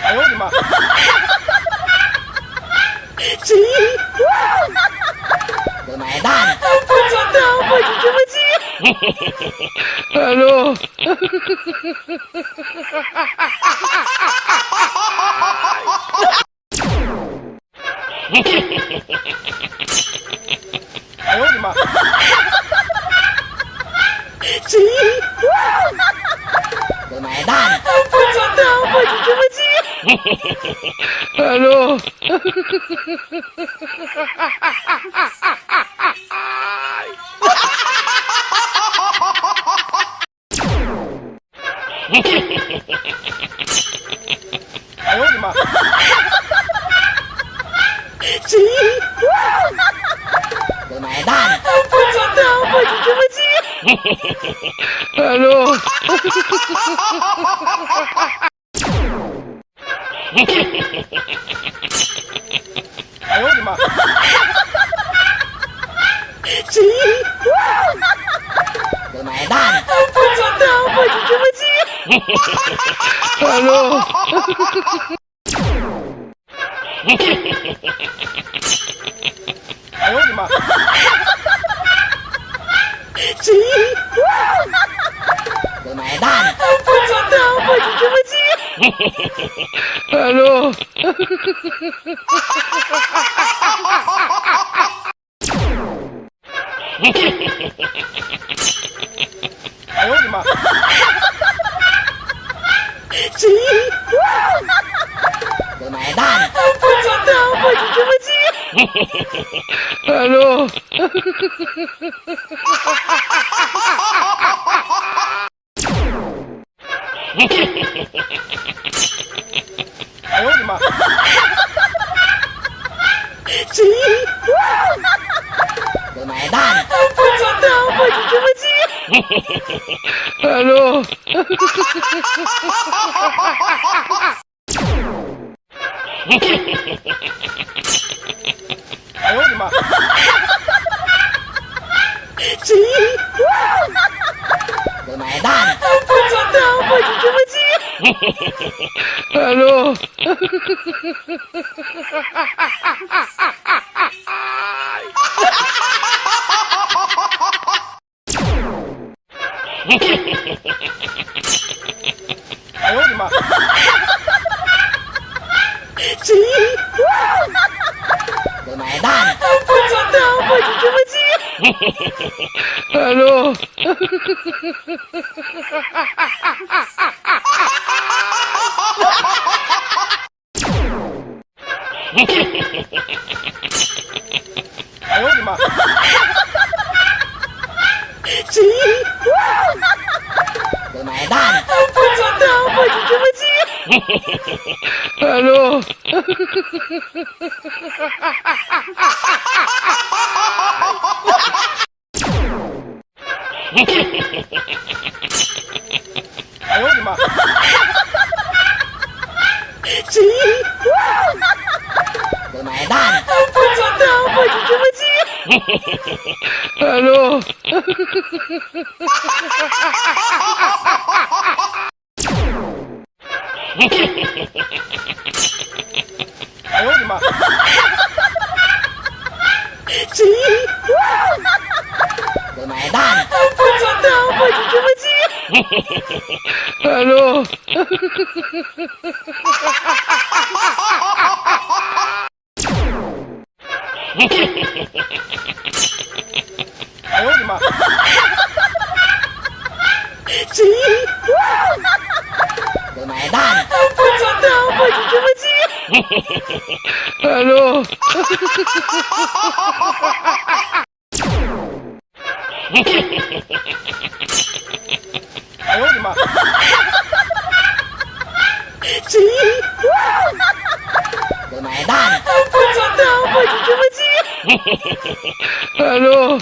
哎呦我的妈Lumayan. Aduh. Ayo di ma. Lumayan. Aduh. Ayo di ma. Lumayan. Aduh. Ayo di ma. Lumayan. Aduh. Ayo di ma. Lumayan. Aduh. Ayo di ma. Lumayan. Aduh. Ayo di ma. Lumayan. Aduh. Ayo di ma. Lumayan. Aduh. Ayo di ma. Lumayan. Aduh. Ayo di ma. Lumayan. Aduh. Ayo di ma. Lumayan. Aduh. Ayo di ma. Lumayan. Aduh. Ayo di ma. Lumayan. Aduh. Ayo di ma. Lumayan. Aduh.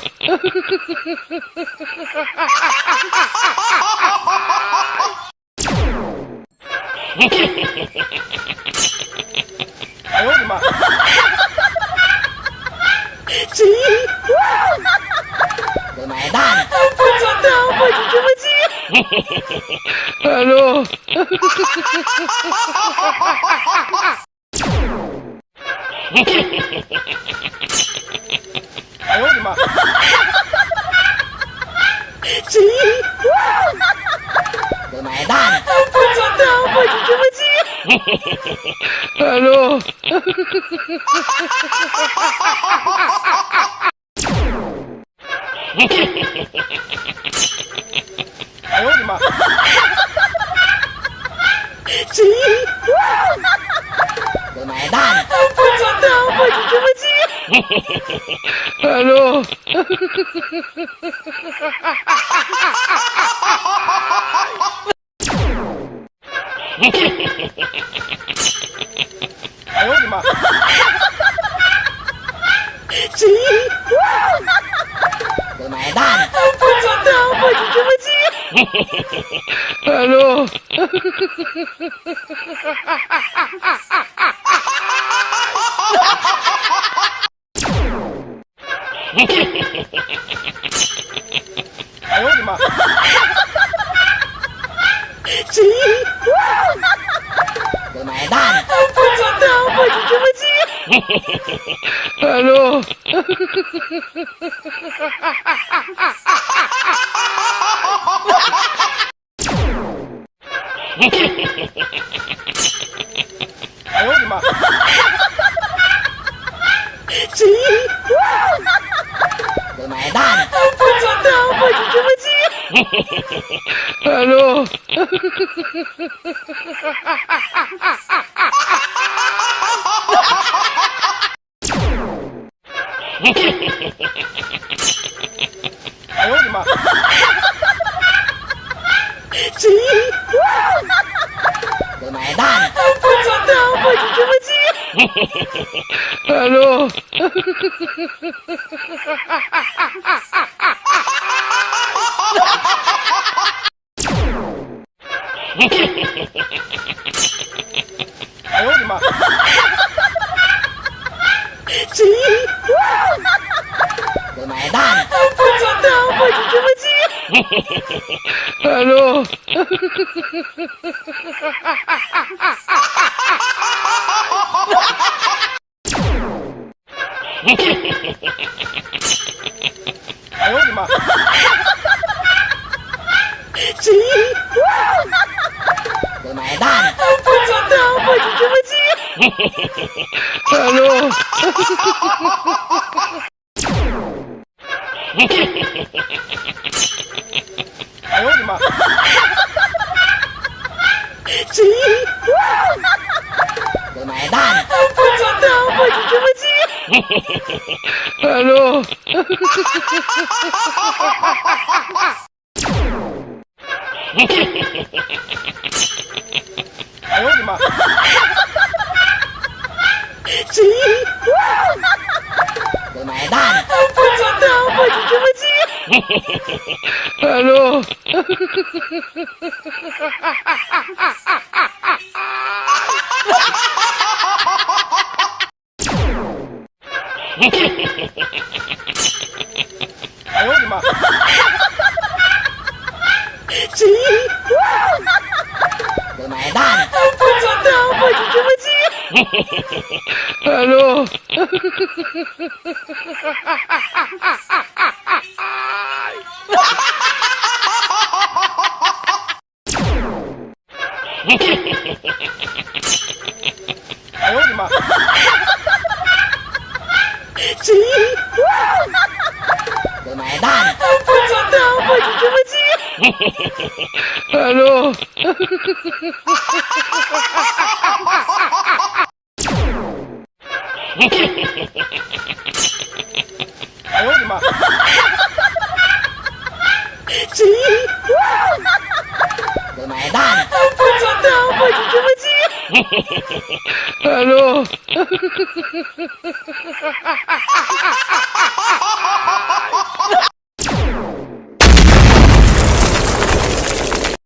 Ayo di ma. Lumayan! Ano? Ayaw, di ma. Lumayan! Ano? Ayaw, di ma. Lumayan! Ano? Ayaw, di ma. Lumayan! Ano? Ayaw, di ma. Lumayan! Ano? Ayaw, di ma. Lumayan! Ano? Ayaw, di ma. Lumayan! Ano? Ayaw, di ma. Lumayan! Ano? Ayaw, di ma. Lumayan! Ano? Ayaw, di ma. Lumayan! Ano? Ayaw, di ma. Lumayan! Ano? Ayaw, di ma. Lumayan! Ano? Ayaw, di ma. Lumayan! Ano? Ayaw, di ma. Lumayan! Ano?